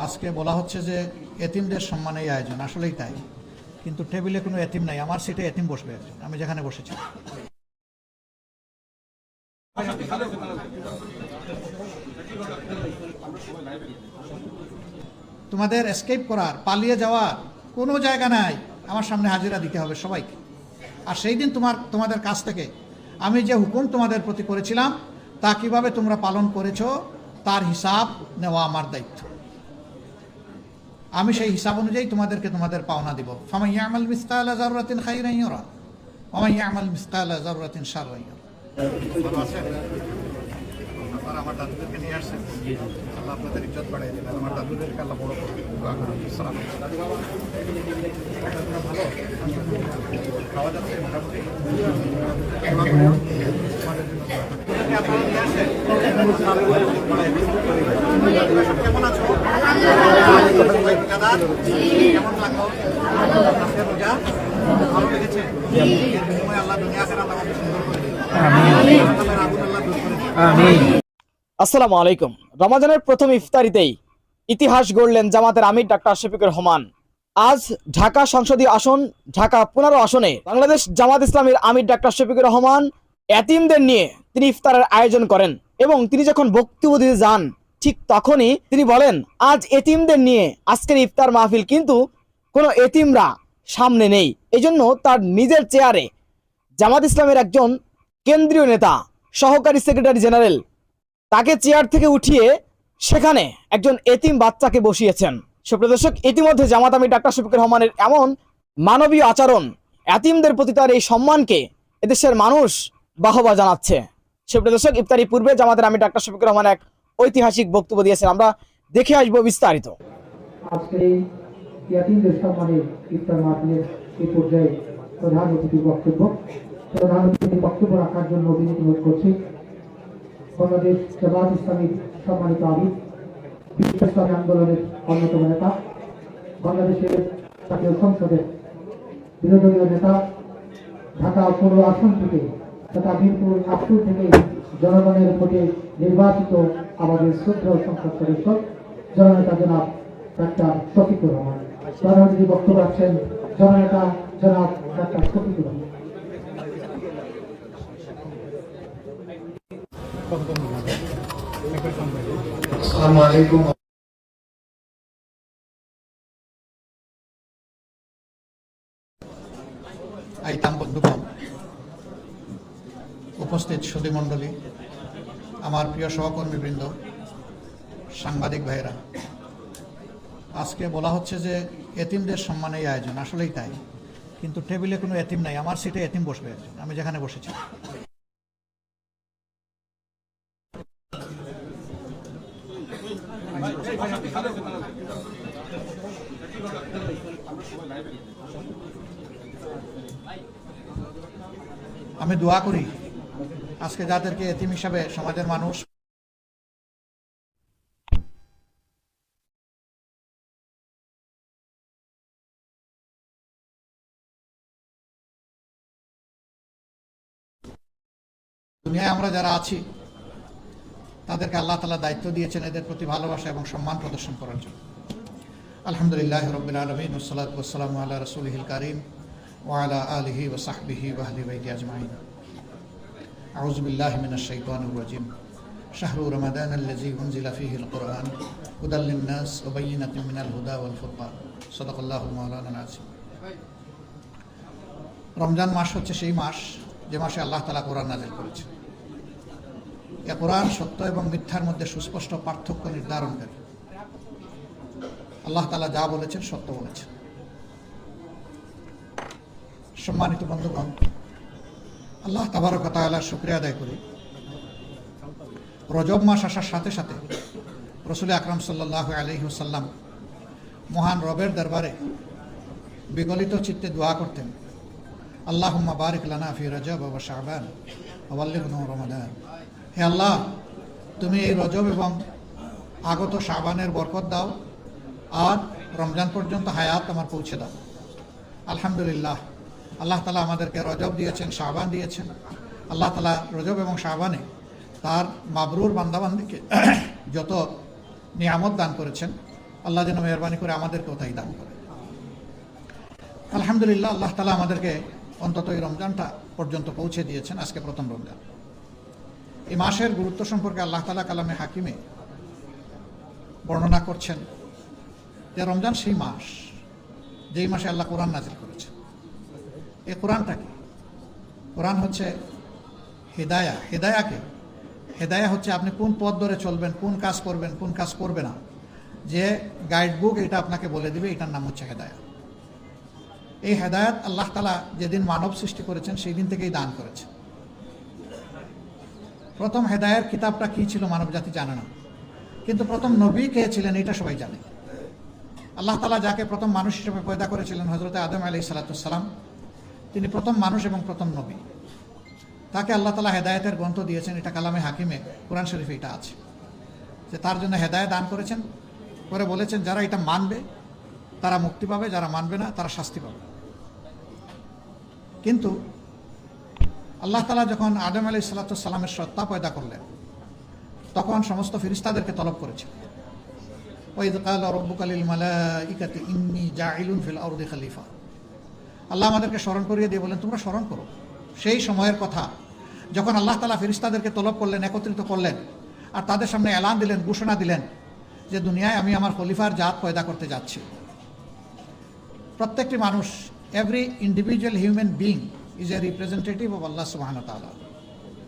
আজকে বলা হচ্ছে যে এতিমদের সম্মানে এই আয়োজন, আসলেই তাই, কিন্তু টেবিলে কোনো এতিম নাই। আমার সিটে এতিম বসবে একজন, আমি যেখানে বসেছি। তোমাদের এসকেপ করার, পালিয়ে যাওয়ার কোনো জায়গা নাই। আমার সামনে হাজিরা দিতে হবে সবাইকে। আর সেই দিন তোমাদের কাছ থেকে আমি যে হুকুম তোমাদের প্রতি করেছিলাম তা কিভাবে তোমরা পালন করেছো তার হিসাব নেওয়া আমার দায়িত্ব। আমি সেই হিসাব অনুযায়ী তোমাদেরকে তোমাদের পাওনা দিব। ফামান ইয়ামাল মিসকালা যাররাতিন খাইরান ইয়ারা ওয়া মান ইয়ামাল মিসকালা যাররাতিন শাররান ইয়ারা। ভালো আছেন? আপনারা আমার দাদুদেরকে নিয়ে আসছেন, আল্লাহ আপনাদের ইজ্জত বাড়াই দেবেন। আমার দাদুদেরকে আল্লাহ বড় করবেন। দোয়া করুন। আসসালামু আলাইকুম। ভালো খাওয়া যাচ্ছে মোটামুটি? আপনারা নিয়ে আসেন, কেমন আছো? কেমন লাগলো আজকে রোজা? ভালো লেগেছে? এর বিনিময়ে আল্লাহ দুনিয়া আখিরাত আমাকে সুন্দর করে দিন। আমিন। আগুন আল্লাহ দূর করে দিন। আমিন। আসসালামু আলাইকুম। রমাজানের প্রথম ইফতারিতেই ইতিহাস গড়লেন জামাতের আমির ডাক্তার শফিকুর রহমান। আজ ঢাকা সংসদীয় আসন ঢাকা 15 আসনে বাংলাদেশ জামাত ইসলামীর আমির ডাক্তার শফিকুর রহমান এতিমদের নিয়ে তিনি ইফতারের আয়োজন করেন এবং তিনি যখন বক্তব্য দিতে যান ঠিক তখনই তিনি বলেন, আজ এতিমদের নিয়ে আজকের ইফতার মাহফিল, কিন্তু কোনো এতিমরা সামনে নেই। এজন্য তার নিজের চেয়ারে জামাত ইসলামের একজন কেন্দ্রীয় নেতা, সহকারী সেক্রেটারি জেনারেল, তাকে চেয়ার থেকে উঠিয়ে সেখানে একজন এতিম বাচ্চাকে বসিয়েছেন। সুপ্রিয় দর্শক, ইতিমধ্যে জামাত আমির ডাক্তার শফিকুর রহমানের এমন মানবীয় আচরণ, এতিমদের প্রতি তার এই সম্মানকে এদেশের মানুষ বাহবা জানাচ্ছে। সুপ্রিয় দর্শক, ইফতারি পূর্বে জামাতের আমির ডাক্তার শফিকুর রহমান এক ঐতিহাসিক বক্তব্য দিয়েছেন, আমরা দেখে আসবো বিস্তারিত। আজকে এই এতিমদের সম্মানে ইফতার মাহফিলের এই পর্যায়ে প্রধান অতিথির বক্তব্য রাখার জন্য বিনীত অনুরোধ করছি বাংলাদেশ জামাত ইসলামীর সম্মানিত আমির, বিশ্ব ইসলামী আন্দোলনের অন্যতম নেতা, বাংলাদেশের জাতীয় সংসদের বিরোধী নেতা, ঢাকা 15 আসন থেকে তথা মিরপুর 8 থেকে জনগণের ভোটে নির্বাচিত আমাদের শ্রদ্ধেয় সংসদ সদস্য জননেতা জনাব ডাক্তার শফিকুর রহমান। প্রধান অতিথি বক্তব্য রাখছেন জননেতা জনাব ডাক্তার শফিকুর রহমান। আসসালামু আলাইকুম। আইতাম বন্ধুগণ, উপস্থিত সুধী মণ্ডলী, আমার প্রিয় সহকর্মীবৃন্দ, সাংবাদিক ভাইয়েরা, আজকে বলা হচ্ছে যে এতিমদের সম্মানে এই আয়োজন, আসলেই তাই, কিন্তু টেবিলে কোনো এতিম নাই। আমার সিটে এতিম বসবে একজন, আমি যেখানে বসেছি। আমি দোয়া করি আজকে যাদেরকে এতিম হিসাবে সমাজের মানুষ দুনিয়ায় আমরা যারা আছি তাদেরকে আল্লাহ তাআলা দায়িত্ব দিয়েছেন এদের প্রতি ভালোবাসা এবং সম্মান প্রদর্শন করার জন্য। আলহামদুলিল্লাহ রাব্বিল আলামিন ওয়াসসালাতু ওয়াসসালামু আলা রাসূলিহিল কারীম ওয়া আলা আলিহি ওয়া সাহবিহি ওয়া আহলি বাইতি আজমাইন। আউযু বিল্লাহি মিনাশ শাইতানির রাজীম। শাহরু রমাদান আল্লাযী উনজিলা ফীহিল কুরআন হুদাল লিন-নাস ওয়া বায়িনাতিন মিনাল হুদা ওয়াল ফুরকান। সাদাকাল্লাহুল মাওলানা আযীম। রমজান মাস হচ্ছে সেই মাস যে মাসে আল্লাহ তাআলা কোরআন নাযিল করেছেন। এই কোরআন সত্য এবং মিথ্যার মধ্যে সুস্পষ্ট পার্থক্য নির্ধারণকারী। আল্লাহ তাআলা যা বলেছেন সত্য বলেছেন। সম্মানিত বন্ধুগণ, আল্লাহ তাবারক ওয়া তাআলার শুকরিয়া আদায় করি। রজব মাস আসার সাথে সাথে রাসূল আকরাম সাল্লাল্লাহু আলাইহি ওয়াসাল্লাম মহান রবের দরবারে বিগলিত চিত্তে দোয়া করতেন, আল্লাহুম্মা বারিক লানা ফি রজব ওয়া শাবান ওয়া বাল্লিগনা রমাদান। হে আল্লাহ, তুমি এই রজব এবং আগত শাবানের বরকত দাও আর রমজান পর্যন্ত হায়াত আমার পৌঁছে দাও। আলহামদুলিল্লাহ, আল্লাহ তাআলা আমাদেরকে রজব দিয়েছেন, শাবান দিয়েছেন। আল্লাহ তাআলা রজব এবং শাবানে তার মাবরুর বান্দাবান্দিকে যত নিয়ামত দান করেছেন আল্লাহ যেন মেহরবানি করে আমাদেরকেও তাই দান করে। আলহামদুলিল্লাহ, আল্লাহ তাআলা আমাদেরকে অন্তত এই রমজানটা পর্যন্ত পৌঁছে দিয়েছেন। আজকে প্রথম রমজান। এই মাসের গুরুত্ব সম্পর্কে আল্লাহ তাআলা কালামে হাকিমে বর্ণনা করছেন যে রমজান সেই মাস যেই মাসে আল্লাহ কোরআন নাজিল করেছেন। এই কোরআনটা কি? কোরআন হচ্ছে হেদায়া। হেদায়া হচ্ছে আপনি কোন পথ ধরে চলবেন, কোন কাজ করবেন, কোন কাজ করবে না, যে গাইড বুক এটা আপনাকে বলে দিবে, এটার নাম হচ্ছে হেদায়া। এই হেদায়াত আল্লাহ তাআলা যেদিন মানব সৃষ্টি করেছেন সেই দিন থেকেই দান করেছেন। প্রথম হেদায়ার কিতাবটা কি ছিল মানব জাতি জানে না, কিন্তু প্রথম নবী কে ছিলেন এটা সবাই জানে। আল্লাহ তাআলা যাকে প্রথম মানুষ হিসেবে পয়দা করেছিলেন, হযরত আদম আলাইহিস সালাম, তিনি প্রথম মানুষ এবং প্রথম নবী। তাকে আল্লাহ তাআলা হেদায়েতের গ্রন্থ দিয়েছেন। এটা কালামে হাকিমে কোরআন শরীফে এটা আছে যে তার জন্য হেদায়েত দান করেছেন। পরে বলেছেন যারা এটা মানবে তারা মুক্তি পাবে, যারা মানবে না তারা শাস্তি পাবে। কিন্তু আল্লাহ তাআলা যখন আদম আলাইহিস সালামের সত্তা পয়দা করলেন তখন সমস্ত ফেরেশতাদেরকে তলব করেছেন। ওয়াইদ ক্বালা রাব্বুকা লিল মালাইকাতি ইন্নী জাইলুন ফিল আরদি খলিফা। আল্লাহ আমাদেরকে স্মরণ করিয়ে দিয়ে বলেন তোমরা স্মরণ করো সেই সময়ের কথা যখন আল্লাহ তাআলা ফেরেশতাদেরকে তলব করলেন, একত্রিত করলেন, আর তাদের সামনে এলান দিলেন, ঘোষণা দিলেন যে দুনিয়ায় আমি আমার খলিফার জাত পয়দা করতে যাচ্ছি। প্রত্যেকটি মানুষ, every individual human being is a representative of Allah সুবহানাহু ওয়া তাআলা।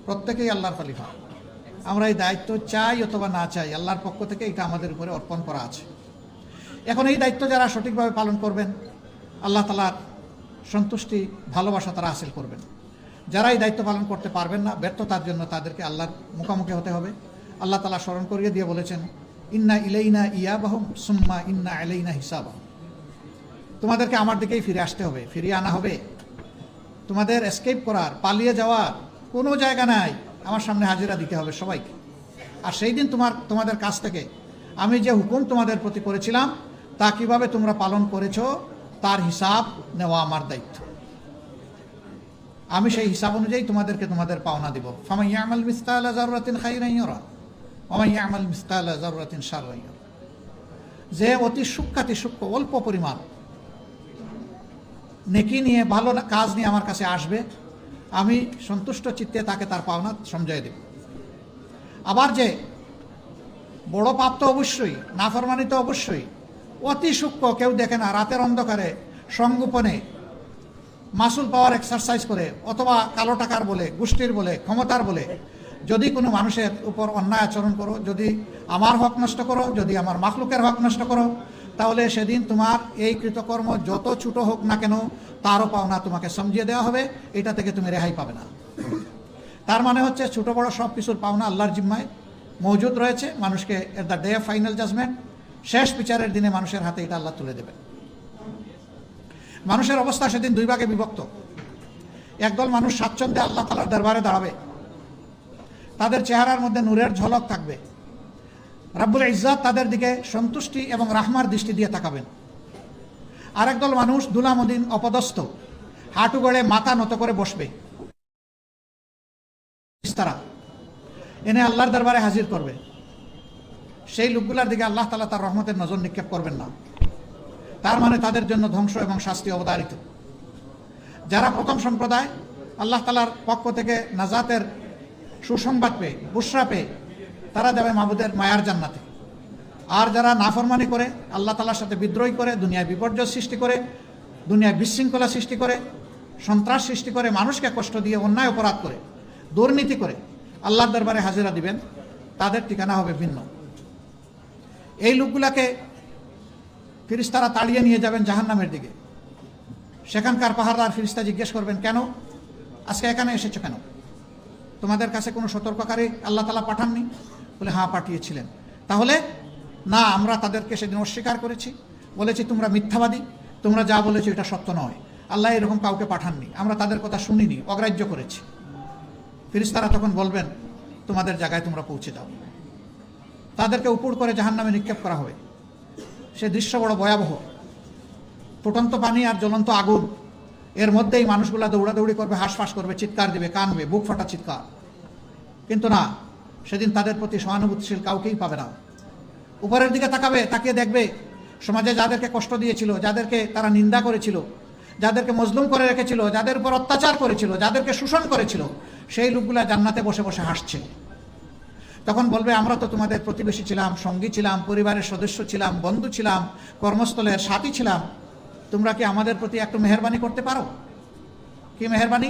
প্রত্যেকেই আল্লাহর খলিফা। আমরা এই দায়িত্ব চাই অথবা না চাই, আল্লাহর পক্ষ থেকে এটা আমাদের উপরে অর্পণ করা আছে। এখন এই দায়িত্ব যারা সঠিকভাবে পালন করবেন আল্লাহ তাআলার সন্তুষ্টি, ভালোবাসা তারা হাসিল করবেন। যারা এই দায়িত্ব পালন করতে পারবেন না, ব্যর্থতার জন্য তাদেরকে আল্লাহর মুখোমুখি হতে হবে। আল্লাহ তাআলা স্মরণ করিয়ে দিয়ে বলেছেন ইন্না ইলাইনা ইয়াবাহুম সুম্মা ইন্না আলাইনা হিসাবাহুম। তোমাদেরকে আমার দিকেই ফিরে আসতে হবে, ফিরিয়ে আনা হবে। তোমাদের এসকেপ করার, পালিয়ে যাওয়ার কোনো জায়গা নাই। আমার সামনে হাজিরা দিতে হবে সবাইকে। আর সেই দিন তোমাদের কাছ থেকে আমি যে হুকুম তোমাদের প্রতি করেছিলাম তা কিভাবে তোমরা পালন করেছো তার হিসাব নেওয়া আমার দায়িত্ব। আমি সেই হিসাব অনুযায়ী তোমাদেরকে তোমাদের পাওনা দিব। ফামান ইয়ামাল মিসকালা যাররাতিন খাইরান ইয়ারা ওয়া মান ইয়ামাল মিসকালা যাররাতিন শাররান ইয়ারা। যে অতি সূক্ষ্ম অল্প পরিমাণ নেকি নিয়ে, ভালো কাজ নিয়ে আমার কাছে আসবে, আমি সন্তুষ্ট চিত্তে তাকে তার পাওনা সমঝাই দেব। আবার যে বড় পাপ তো অবশ্যই, নাফরমানি তো অবশ্যই, অতি সূক্ষ্ম কেউ দেখে না, রাতের অন্ধকারে সংগোপনে মাসুল পাওয়ার এক্সারসাইজ করে অথবা কালো টাকার বলে, গোষ্ঠীর বলে, ক্ষমতার বলে যদি কোনো মানুষের উপর অন্যায় আচরণ করো, যদি আমার হক নষ্ট করো, যদি আমার মাখলুকের হক নষ্ট করো, তাহলে সেদিন তোমার এই কৃতকর্ম যত ছোট হোক না কেন তারও পাওনা তোমাকে সমঝিয়ে দেওয়া হবে। এটা থেকে তুমি রেহাই পাবে না। তার মানে হচ্ছে ছোট বড় সব কিছুর পাওনা আল্লাহর জিম্মায় মজুদ রয়েছে। মানুষকে at the day of final judgement, শেষ বিচারের দিনে মানুষের হাতে এটা আল্লাহ তুলে দেবেন। মানুষের অবস্থা সেদিন দুই ভাগে বিভক্ত। একদল মানুষ স্বাচ্ছন্দ্যে আল্লাহ তাআলার দরবারে দাঁড়াবে, তাদের চেহারার মধ্যে নূরের ঝলক থাকবে, রাব্বুল ইজ্জত তাদের দিকে সন্তুষ্টি এবং রাহমার দৃষ্টি দিয়ে তাকাবেন। আর একদল মানুষ দুলামদিন অপদস্থ, হাঁটু গড়ে মাথা নত করে বসবে, তারা এনে আল্লাহর দরবারে হাজির করবে। সেই লোকগুলোর দিকে আল্লাহ তাআলা তার রহমতের নজর নিক্ষেপ করবেন না। তার মানে তাদের জন্য ধ্বংস এবং শাস্তি অবধারিত। যারা প্রথম সম্প্রদায়, আল্লাহ তাআলার পক্ষ থেকে নাজাতের সুসংবাদ পেয়ে, বুশরা পেয়ে তারা যাবে মাবুদের মায়ার জান্নাতে। আর যারা নাফরমানি করে, আল্লাহ তাআলার সাথে বিদ্রোহী করে, দুনিয়ায় বিপর্যয় সৃষ্টি করে, দুনিয়ায় বিশৃঙ্খলা সৃষ্টি করে, সন্ত্রাস সৃষ্টি করে, মানুষকে কষ্ট দিয়ে অন্যায় অপরাধ করে, দুর্নীতি করে আল্লাহর দরবারে হাজিরা দিবেন, তাদের ঠিকানা হবে ভিন্ন। এই লোকগুলাকে ফেরেশতারা তাড়িয়ে নিয়ে যাবেন জাহান্নামের দিকে। সেখানকার পাহাড়দার ফেরেশতা জিজ্ঞেস করবেন, কেন আজকে এখানে এসেছো কেন? তোমাদের কাছে কোনো সতর্ককারী আল্লাহ তাআলা পাঠাননি? বলে হ্যাঁ পাঠিয়েছিলেন। তাহলে না, আমরা তাদেরকে সেদিন অস্বীকার করেছি, বলেছি তোমরা মিথ্যাবাদী, তোমরা যা বলেছো এটা সত্য নয়, আল্লাহ এরকম কাউকে পাঠাননি, আমরা তাদের কথা শুনিনি, অগ্রাহ্য করেছি। ফেরেশতারা তখন বলবেন তোমাদের জায়গায় তোমরা পৌঁছে যাও। তাদেরকে উপুড় করে জাহান্নামে নিক্ষেপ করা হবে। সে দৃশ্য বড় ভয়াবহ। ফুটন্ত পানি আর জ্বলন্ত আগুন, এর মধ্যেই মানুষগুলা দৌড়াদৌড়ি করবে, হাঁসফাঁস করবে, চিৎকার দিবে, কানবে, বুক ফাটা চিৎকার। কিন্তু না, সেদিন তাদের প্রতি সহানুভূতিশীল কাউকেই পাবে না। উপরের দিকে তাকাবে, তাকিয়ে দেখবে সমাজে যাদেরকে কষ্ট দিয়েছিল, যাদেরকে তারা নিন্দা করেছিল, যাদেরকে মজলুম করে রেখেছিল, যাদের উপর অত্যাচার করেছিল, যাদেরকে শোষণ করেছিল, সেই লোকগুলা জান্নাতে বসে বসে হাসছে। তখন বলবে, আমরা তো তোমাদের প্রতিবেশী ছিলাম, সঙ্গী ছিলাম, পরিবারের সদস্য ছিলাম, বন্ধু ছিলাম, কর্মস্থলের সাথী ছিলাম, তোমরা কি আমাদের প্রতি একটু মেহেরবানি করতে পারো? কি মেহেরবানি?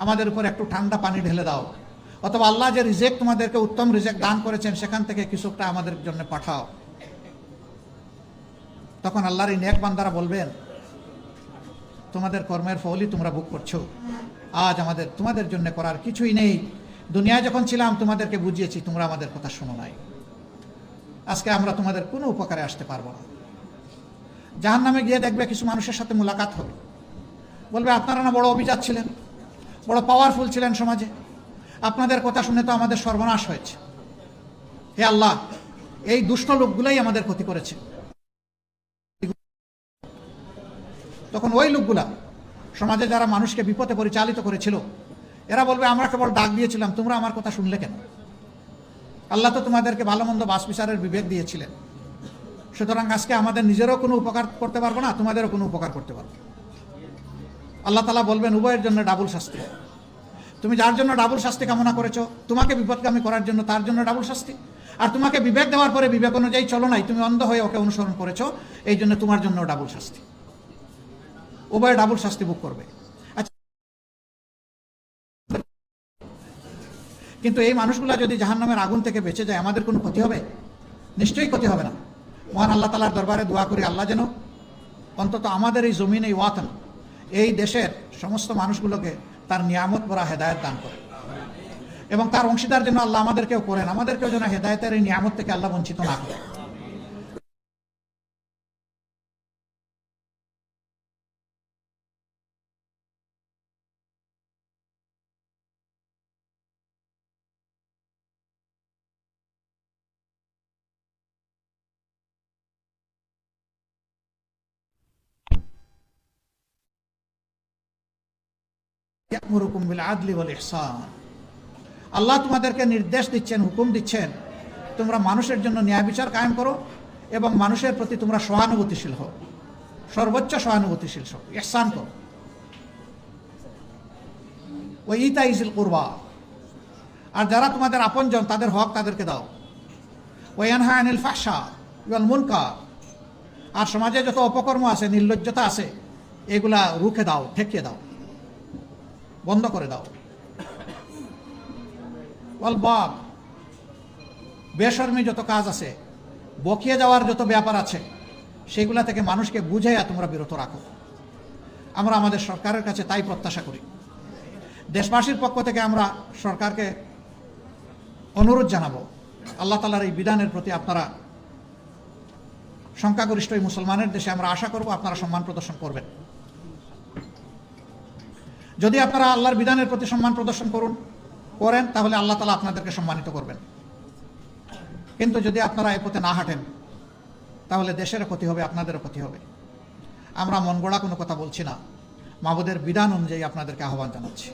আমাদের উপর একটু ঠান্ডা পানি ঢেলে দাও, অথবা আল্লাহ যে রিজেক তোমাদেরকে উত্তম রিজেক দান করেছেন সেখান থেকে কিছুটা আমাদের জন্য পাঠাও। তখন আল্লাহর এই নেক বান্দারা বলবেন, তোমাদের কর্মের ফলই তোমরা ভোগ করছো, আজ আমাদের তোমাদের জন্য করার কিছুই নেই। দুনিয়ায় যখন ছিলাম তোমাদেরকে বুঝিয়েছি, তোমরা আমাদের কথা শোনো নাই, আজকে আমরা তোমাদের কোনো উপকারে আসতে পারবো না। জাহান্নামে গিয়ে দেখবে কিছু মানুষের সাথে মোলাকাত হবে, বলবে, আপনারা না বড় অভিজাত ছিলেন, বড় পাওয়ারফুল ছিলেন সমাজে, আপনাদের কথা শুনে তো আমাদের সর্বনাশ হয়েছে। হে আল্লাহ, এই দুষ্ট লোকগুলাই আমাদের ক্ষতি করেছে। তখন ওই লোকগুলা সমাজে যারা মানুষকে বিপদে পরিচালিত করেছিল, এরা বলবে, আমরা কেবল ডাক দিয়েছিলাম, তোমরা আমার কথা শুনলে কেন? আল্লাহ তো তোমাদেরকে ভালো মন্দ বাস বিচারের বিবেক দিয়েছিলেন, সুতরাং আজকে আমাদের নিজেরও কোনো উপকার করতে পারবো না, তোমাদেরও কোনো উপকার করতে পারবো। আল্লাহ তাআলা বলবেন, উভয়ের জন্য ডাবল শাস্তি। তুমি যার জন্য ডাবল শাস্তি কামনা করেছো, তোমাকে বিপদগামী করার জন্য, তার জন্য ডাবল শাস্তি। আর তোমাকে বিবেক দেওয়ার পরে বিবেক অনুযায়ী চলো নাই, তুমি অন্ধ হয়ে ওকে অনুসরণ করেছো, এই জন্য তোমার জন্য ডাবল শাস্তি। উভয় ডাবল শাস্তি ভোগ করবে। আচ্ছা, কিন্তু এই মানুষগুলা যদি জাহান্নামের আগুন থেকে বেঁচে যায়, আমাদের কোনো ক্ষতি হবে? নিশ্চয়ই ক্ষতি হবে না। মহান আল্লাহ তাআলার দরবারে দোয়া করি, আল্লাহ যেন অন্তত আমাদের এই জমিন, এই ওয়াতন, এই দেশের সমস্ত মানুষগুলোকে তার নিয়ামত ভরা হেদায়েত দান করে, এবং তার অংশীদার যেন আল্লাহ আমাদেরকেও করেন, আমাদেরকেও যেন হেদায়েতের এই নিয়ামত থেকে আল্লাহ বঞ্চিত না করে। ইয়া'মুরুকুম বিল আদলি ওয়াল ইহসান, আল্লাহ তোমাদেরকে নির্দেশ দিচ্ছেন, হুকুম দিচ্ছেন, তোমরা মানুষের জন্য ন্যায় বিচার কায়েম করো এবং মানুষের প্রতি তোমরা সহানুভূতিশীল হও, সর্বোচ্চ সহানুভূতিশীল হও, ইহসান করো। ওয়া ইতাইজিল কুরবা, আর যারা তোমাদের আপনজন তাদের হক তাদেরকে দাও। ওয়া ইয়ানহা আনিল ফাহশা ওয়াল মুনকার, আর সমাজে যত অপকর্ম আছে, নির্লজ্জতা আছে, এগুলা রুখে দাও, ঠেকিয়ে দাও, বন্ধ করে দাও। ওয়াল বাগ, বেশরমি যত কাজ আছে, বকিয়ে যাওয়ার যত ব্যাপার আছে, সেগুলা থেকে মানুষকে বুঝাইয়া তোমরা বিরত রাখো। আমরা আমাদের সরকারের কাছে তাই প্রত্যাশা করি। দেশবাসীর পক্ষ থেকে আমরা সরকারকে অনুরোধ জানাবো, আল্লাহ তাআলার এই বিধানের প্রতি আপনারা, সংখ্যাগরিষ্ঠ এই মুসলমানের দেশে আমরা আশা করব আপনারা সম্মান প্রদর্শন করবেন। যদি আপনারা আল্লাহর বিধানের প্রতি সম্মান প্রদর্শন করেন, তাহলে আল্লাহ তাআলা আপনাদেরকে সম্মানিত করবেন। কিন্তু যদি আপনারা এই পথে না হাঁটেন, তাহলে দেশেরও ক্ষতি হবে, আপনাদেরও ক্ষতি হবে। আমরা মন গড়া কোনো কথা বলছি না, মাবুদের বিধান অনুযায়ী আপনাদেরকে আহ্বান জানাচ্ছি।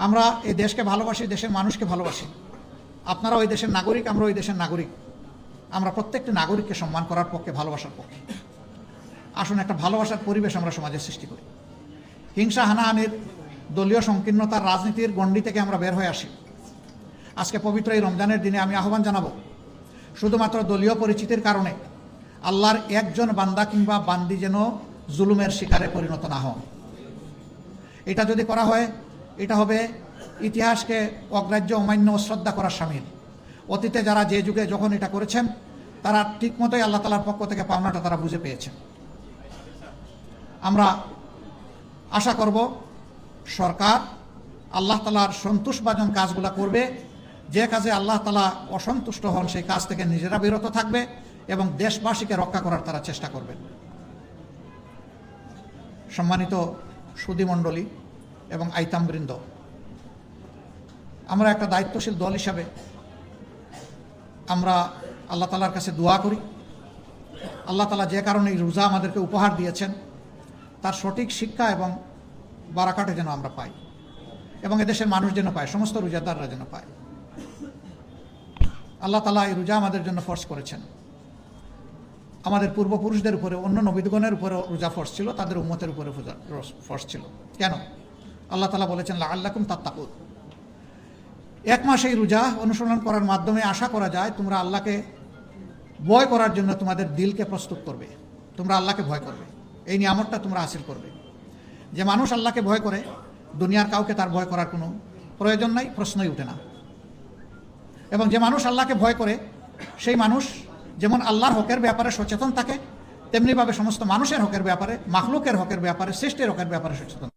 আমরা এই দেশকে ভালোবাসি, দেশের মানুষকে ভালোবাসি। আপনারা ওই দেশের নাগরিক, আমরা ওই দেশের নাগরিক। আমরা প্রত্যেকটি নাগরিককে সম্মান করার পক্ষে, ভালোবাসার পক্ষে। আসুন একটা ভালোবাসার পরিবেশ আমরা সমাজে সৃষ্টি করি। হিংসা, হানাহানির, দলীয় সংকীর্ণতার রাজনীতির গণ্ডি থেকে আমরা বের হয়ে আসি। আজকে পবিত্র এই রমজানের দিনে আমি আহ্বান জানাবো, শুধুমাত্র দলীয় পরিচিতির কারণে আল্লাহর একজন বান্দা কিংবা বান্দি যেন জুলুমের শিকারে পরিণত না হন। এটা যদি করা হয়, এটা হবে ইতিহাসকে অগ্রাহ্য, অমান্য, অশ্রদ্ধা করার শামিল। অতীতে যারা যে যুগে যখন এটা করেছেন, তারা ঠিকমতোই আল্লাহ তাআলার পক্ষ থেকে পাওনাটা তারা বুঝে পেয়েছেন। আমরা আশা করব সরকার আল্লাহ তাআলার সন্তুষ্টভাজন কাজগুলো করবে। যে কাজে আল্লাহ তাআলা অসন্তুষ্ট হন, সেই কাজ থেকে নিজেরা বিরত থাকবে এবং দেশবাসীকে রক্ষা করার তারা চেষ্টা করবেন। সম্মানিত সুধীমণ্ডলী এবং আইতামবৃন্দ, আমরা একটা দায়িত্বশীল দল হিসাবে আমরা আল্লাহ তাআলার কাছে দোয়া করি, আল্লাহ তাআলা যে কারণে এই রোজা আমাদেরকে উপহার দিয়েছেন, তার সঠিক শিক্ষা এবং বারাকাতে যেন আমরা পাই, এবং এদেশের মানুষ যেন পায়, সমস্ত রোজাদাররা যেন পায়। আল্লাহ তাআলা এই রোজা আমাদের জন্য ফরজ করেছেন। আমাদের পূর্বপুরুষদের উপরে, অন্য নবীগণের উপরে রোজা ফরজ ছিল, তাদের উম্মতের উপরে ফরজ ছিল। কেন? আল্লাহ তাআলা বলেছেন লাআল্লাকুম তাত্তাকুন। এক মাস এই রোজা অনুসরণ করার মাধ্যমে আশা করা যায় তোমরা আল্লাহকে ভয় করার জন্য তোমাদের দিলকে প্রস্তুত করবে, তোমরা আল্লাহকে ভয় করবে, এই নিয়ামতটা তোমরা হাসিল করবে। যে মানুষ আল্লাহকে ভয় করে, দুনিয়ার কাউকে তার ভয় করার কোনো প্রয়োজন নাই, প্রশ্নই উঠে না। এবং যে মানুষ আল্লাহকে ভয় করে সেই মানুষ যেমন আল্লাহর হকের ব্যাপারে সচেতন থাকে, তেমনিভাবে সমস্ত মানুষের হকের ব্যাপারে, মাখলুকের হকের ব্যাপারে, সৃষ্টির হকের ব্যাপারে সচেতন।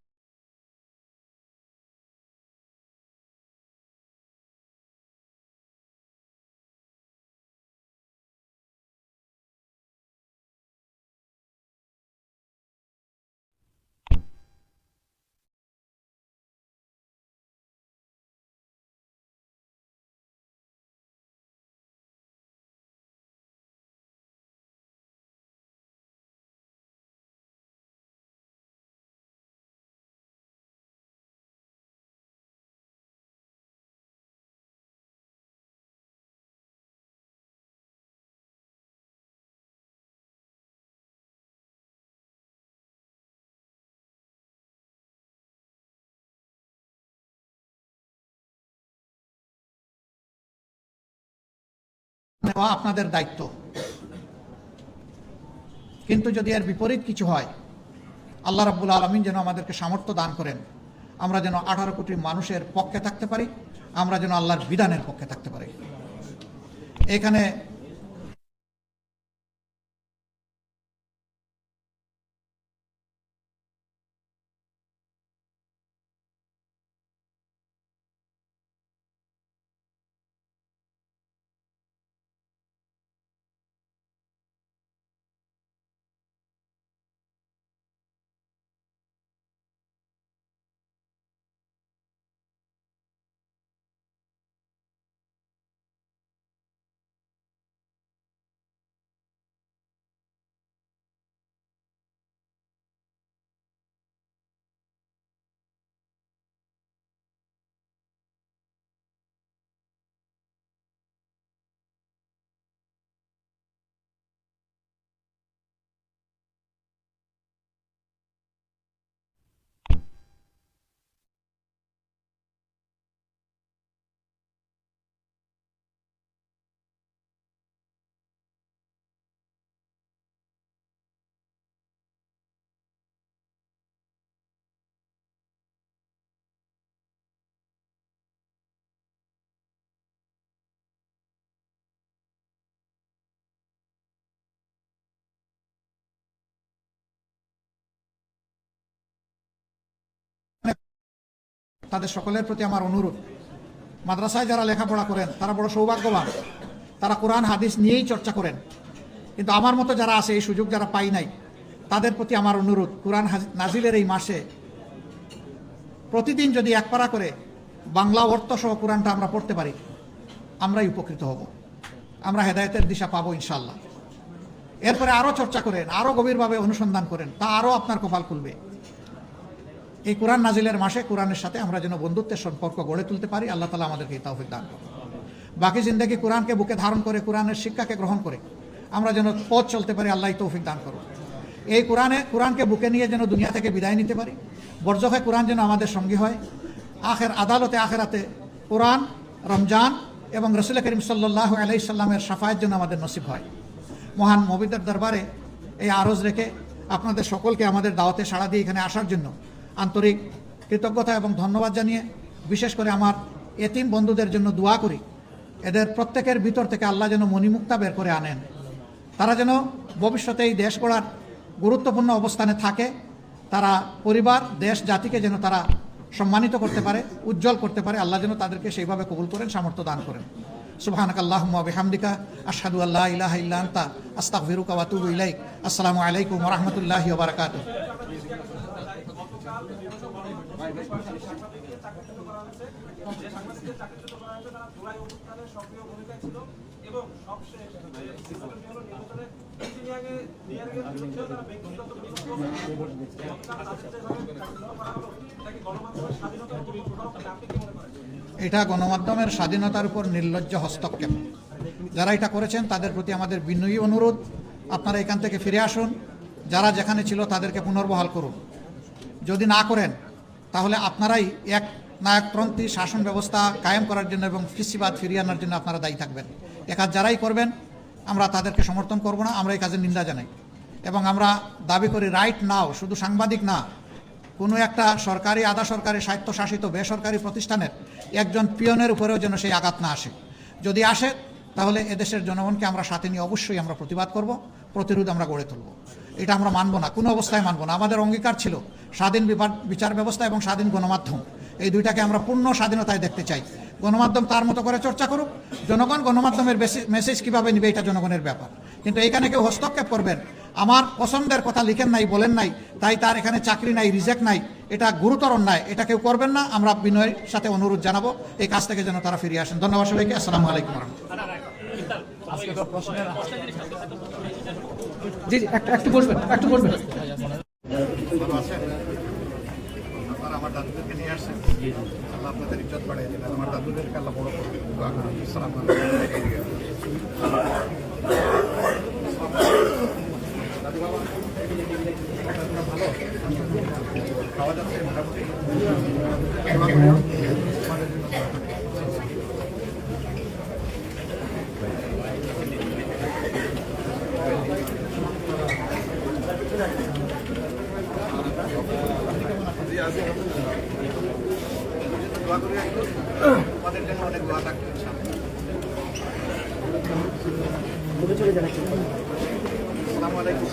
নেওয়া আপনাদের দায়িত্ব, কিন্তু যদি এর বিপরীত কিছু হয়, আল্লাহ রাব্বুল আলামিন যেন আমাদেরকে সামর্থ্য দান করেন, আমরা যেন 18 কোটি মানুষের পক্ষে থাকতে পারি, আমরা যেন আল্লাহর বিধানের পক্ষে থাকতে পারি। এখানে তাদের সকলের প্রতি আমার অনুরোধ, মাদ্রাসায় যারা লেখাপড়া করেন তারা বড় সৌভাগ্যবান, তারা কোরআন হাদিস নিয়েই চর্চা করেন। কিন্তু আমার মতো যারা আছে, এই সুযোগ যারা পাই নাই, তাদের প্রতি আমার অনুরোধ, কোরআন নাজিলের এই মাসে প্রতিদিন যদি এক পারা করে বাংলা অর্থ সহ কোরআনটা আমরা পড়তে পারি, আমরাই উপকৃত হব, আমরা হেদায়েতের দিশা পাবো ইনশাল্লাহ। এরপরে আরও চর্চা করেন, আরও গভীরভাবে অনুসন্ধান করেন, তা আরও আপনার কপাল খুলবে। এই কোরআন নাজিলের মাসে কোরআনের সাথে আমরা যেন বন্ধুত্বের সম্পর্ক গড়ে তুলতে পারি, আল্লাহ তাআলা আমাদেরকে এই তৌফিক দান করুন। বাকি জিন্দেগি কোরআনকে বুকে ধারণ করে, কোরআনের শিক্ষাকে গ্রহণ করে আমরা যেন পথ চলতে পারি, আল্লাহ তৌফিক দান করুন। এই কোরআনকে বুকে নিয়ে যেন দুনিয়া থেকে বিদায় নিতে পারি, বরজখে কোরআন যেন আমাদের সঙ্গী হয়, আখেরাতে কোরআন, রমজান এবং রাসূল করিম সাল্লাল্লাহু আলাইহি সাল্লামের শাফায়াত যেন আমাদের নসিব হয়। মহান মুবিদের দরবারে এই আরজ রেখে আপনাদের সকলকে আমাদের দাওয়াতে সাড়া দিয়ে এখানে আসার জন্য আন্তরিক কৃতজ্ঞতা এবং ধন্যবাদ জানিয়ে, বিশেষ করে আমার এতিম বন্ধুদের জন্য দোয়া করি, এদের প্রত্যেকের ভিতর থেকে আল্লাহ যেন মণিমুক্তা বের করে আনেন, তারা যেন ভবিষ্যতে এই দেশ গড়ার গুরুত্বপূর্ণ অবস্থানে থাকে, তারা পরিবার, দেশ, জাতিকে যেন তারা সম্মানিত করতে পারে, উজ্জ্বল করতে পারে, আল্লাহ যেন তাদেরকে সেইভাবে কবুল করেন, সামর্থ্য দান করেন। সুবহানাকাল্লাহুম্মা ওয়া বিহামদিকা আশহাদু আল্লা ইলাহা ইল্লা আনতা আস্তাগফিরুকা ওয়া আতুবু ইলাইক। আসসালামু আলাইকুম ওয়া রাহমাতুল্লাহি ওয়া বারাকাতুহু। এটা গণমাধ্যমের স্বাধীনতার উপর নির্লজ্জ হস্তক্ষেপ। যারা এটা করেছেন তাদের প্রতি আমাদের বিনয়ী অনুরোধ, আপনারা এখান থেকে ফিরে আসুন, যারা যেখানে ছিল তাদেরকে পুনর্বহাল করুন। যদি না করেন তাহলে আপনারাই এক নায়কতন্ত্রী শাসন ব্যবস্থা কায়েম করার জন্য এবং ফিসিবাদ ফিরিয়ে আনার জন্য আপনারা দায়ী থাকবেন। এ কাজ যারাই করবেন আমরা তাদেরকে সমর্থন করব না, আমরা এই কাজের নিন্দা জানাই এবং আমরা দাবি করি রাইট নাও, শুধু সাংবাদিক না, কোনো একটা সরকারি আধা সরকারি স্বায়ত্তশাসিত বেসরকারি প্রতিষ্ঠানের একজন পিয়নের উপরেও যেন সেই আঘাত না আসে। যদি আসে তাহলে এদেশের জনগণকে আমরা সাথে নিয়ে অবশ্যই আমরা প্রতিবাদ করব, প্রতিরোধ আমরা গড়ে তুলব। এটা আমরা মানব না, কোনো অবস্থায় মানব না। আমাদের অঙ্গীকার ছিল স্বাধীন বিচার ব্যবস্থা এবং স্বাধীন গণমাধ্যম, এই দুইটাকে আমরা পূর্ণ স্বাধীনতায় দেখতে চাই। গণমাধ্যম তার মতো করে চর্চা করুক, জনগণ গণমাধ্যমের মেসেজ কীভাবে নেবে এটা জনগণের ব্যাপার। কিন্তু এখানে কেউ হস্তক্ষেপ করবেন, আমার পছন্দের কথা লিখেন নাই, বলেন নাই, তাই তার এখানে চাকরি নাই, রিজেক্ট নাই, এটা গুরুতর অন্যায়, এটা কেউ করবেন না। আমরা বিনয়ের সাথে অনুরোধ জানাবো এই কাজ থেকে যেন তারা ফিরে আসেন। ধন্যবাদ সবাইকে। আসসালামু আলাইকুম রহমতুল্লাহ। জি একটু বসবেন, একটু বসবেন। আমার দাদুদেরকে নিয়ে আসছেন, আল্লাহ আপনাদের ইজ্জত বাড়িয়ে দিলেন। আমার দাদুদেরকে আল্লাহ বড় করবেন। আসসালামু আলাইকুম। খাওয়া যাচ্ছে মোটামুটি। দোয়া করি একটু, তোমাদের জন্য অনেক দোয়া থাকবে। আসসালামু আলাইকুম।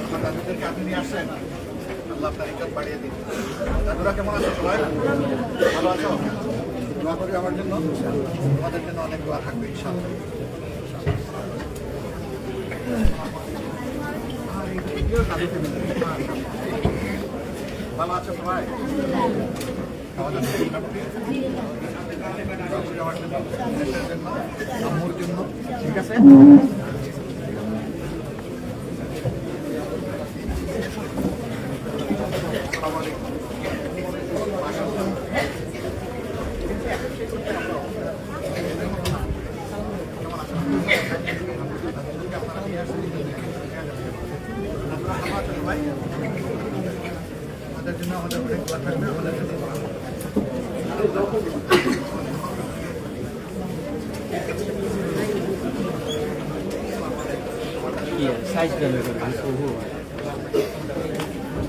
আমার দাদুদেরকে আপনি নিয়ে আসছেন, আল্লাহ আপনার ইজ্জত বাড়িয়ে দিন। দাদুরা কেমন আছো? সবাই ভালো আছো? দোয়া করি আমার জন্য, তোমাদের জন্য অনেক দোয়া থাকবে ইনশাআল্লাহ। ভালো আছো সবাই? খাওয়া যাচ্ছে মোটামুটি? আমার জন্য, দেশের জন্য, আম্মুর জন্য, ঠিক আছে? আসসালামু আলাইকুম। আমাদের জন্য আমাদের অনেক দোয়া থাকবে, আমাদের জন্য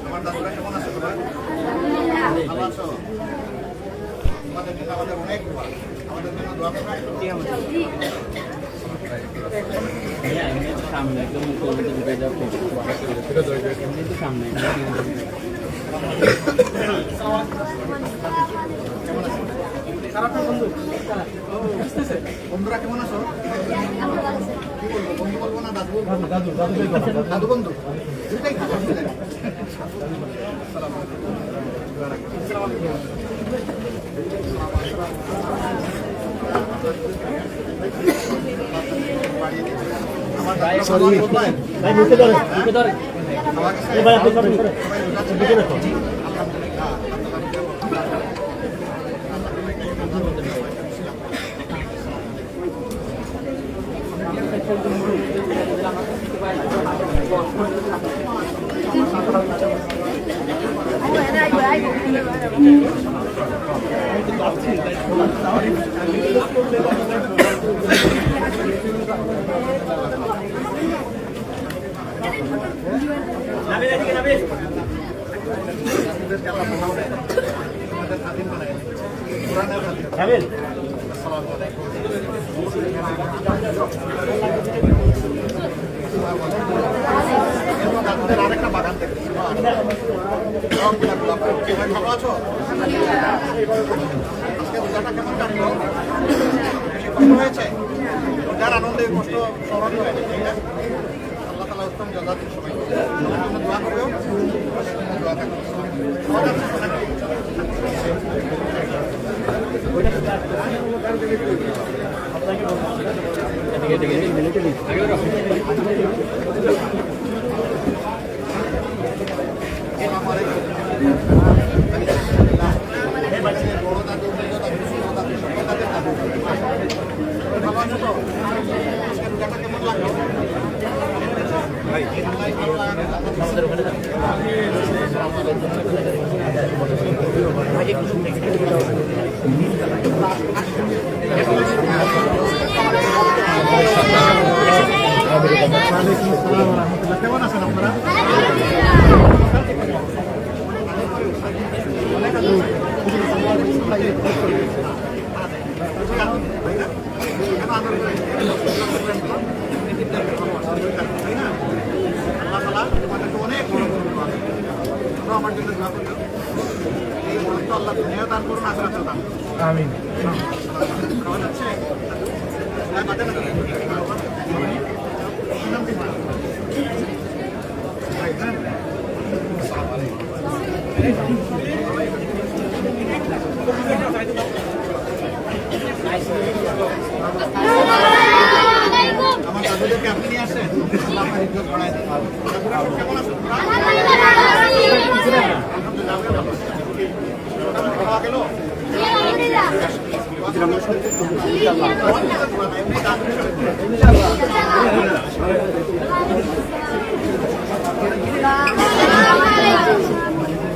আমার দাদুরা কেমন আছে? ভালো আছো? আমাদের জন্য আমাদের অনেক দোয়া, আমাদের জন্য দোয়া করবে। সামনে বন্ধুরা কেমন আছো? কি বলবো, বন্ধু বলবো না দাদু? দাদু বন্ধু দুটাই খাবো। আরেকটা বাগান দেখতেছি। ভালো আছো? আজকে রোজাটা কেমন কাটলো? বেশি কষ্ট হয়েছে? রোজার আনন্দের কষ্ট স্মরণ হয়েছে, তাই না? আল্লাহ তাআলা উত্তম জাযা দিন সবাইকে। দোয়া করবেও, দোয়া থাকবে। বড় দাদু, দাদু, দাদু, দাদু, ভালো আছো তো? কেমন আছেন আপনারা? আমার জন্য দোয়া করবেন। এই বরত্ব আল্লাহ দুনিয়া দান করুন, আখিরাতেও দান করুন। আমিন। খাওয়া যাচ্ছে? হ্যাঁ, বাজে না? কি নাম দিন? আমার দাদুদেরকে আপনি নিয়ে আসেন, আল্লাহ আপনার ইজ্জত বাড়ায় দেন। দাদুরা কেমন আছেন? খাওয়া গেল?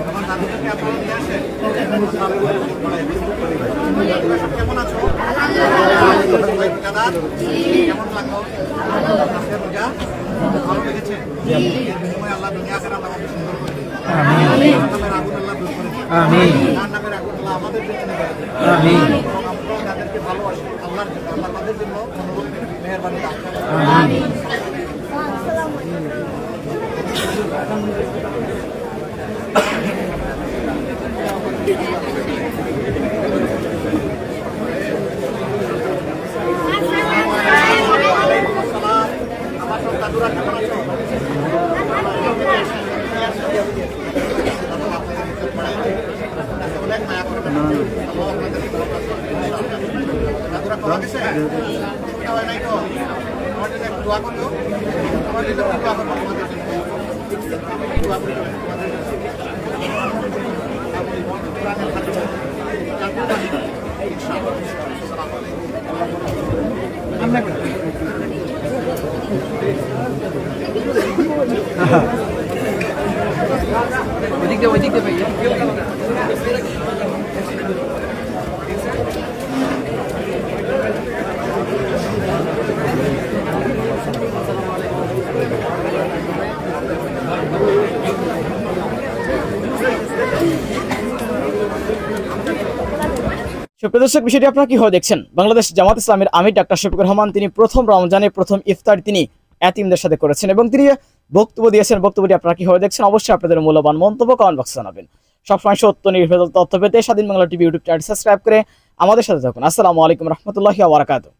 আমার দাদুদেরকে আপনারা নিয়ে আসেন, কেমন আছো? দাদা কেমন লাগলো? রোজা ভালো লেগেছে? আল্লাহ দুনিয়া আখেরাত আমাকে সুন্দর করে দিন। নামের আগুন আল্লাহ দূর করে দিন। তার নামের আগুন আল্লাহ আমাদের জন্য নিয়ে গেছে। এবং আমরাও যাদেরকে ভালোবাসি আল্লাহর জন্য আল্লাহ তাদের জন্য অনুরোধ মেহেরবানি দান করেন। আমার সব দাদুরা কেমন আছো? অনেক মায়া করে দাদুরা খাওয়া গেছে? খাওয়া নাই তো? আমার জন্য একটু দোয়া করো। আমার জন্য একটু দোয়া করবো তোমাদের জন্য। দোয়া করি তোমাদের জন্য। ওইদিক দিয়ে ভাইয়া সুপ্রিয় দর্শক, বিষয়টি আপনারা কিভাবে দেখছেন? বাংলাদেশ জামাত ইসলামের আমির ডাক্তার শফিকুর রহমান তিনি প্রথম রমজানের প্রথম ইফতার তিনি এতিমদের সাথে করেছেন এবং তিনি বক্তব্য দিয়েছেন। বক্তব্যটি আপনারা কিভাবে দেখছেন? অবশ্যই আপনাদের মূল্যবান মন্তব্য কমেন্ট বক্সে জানাবেন। সবসময় সত্য নির্ভেজাল তথ্য পেতে স্বাধীন Bangla TV YouTube channel subscribe করে আমাদের সাথে থাকুন। আসসালামু আলাইকুম রহমতুল্লাহি ওয়া বারাকাতুহু।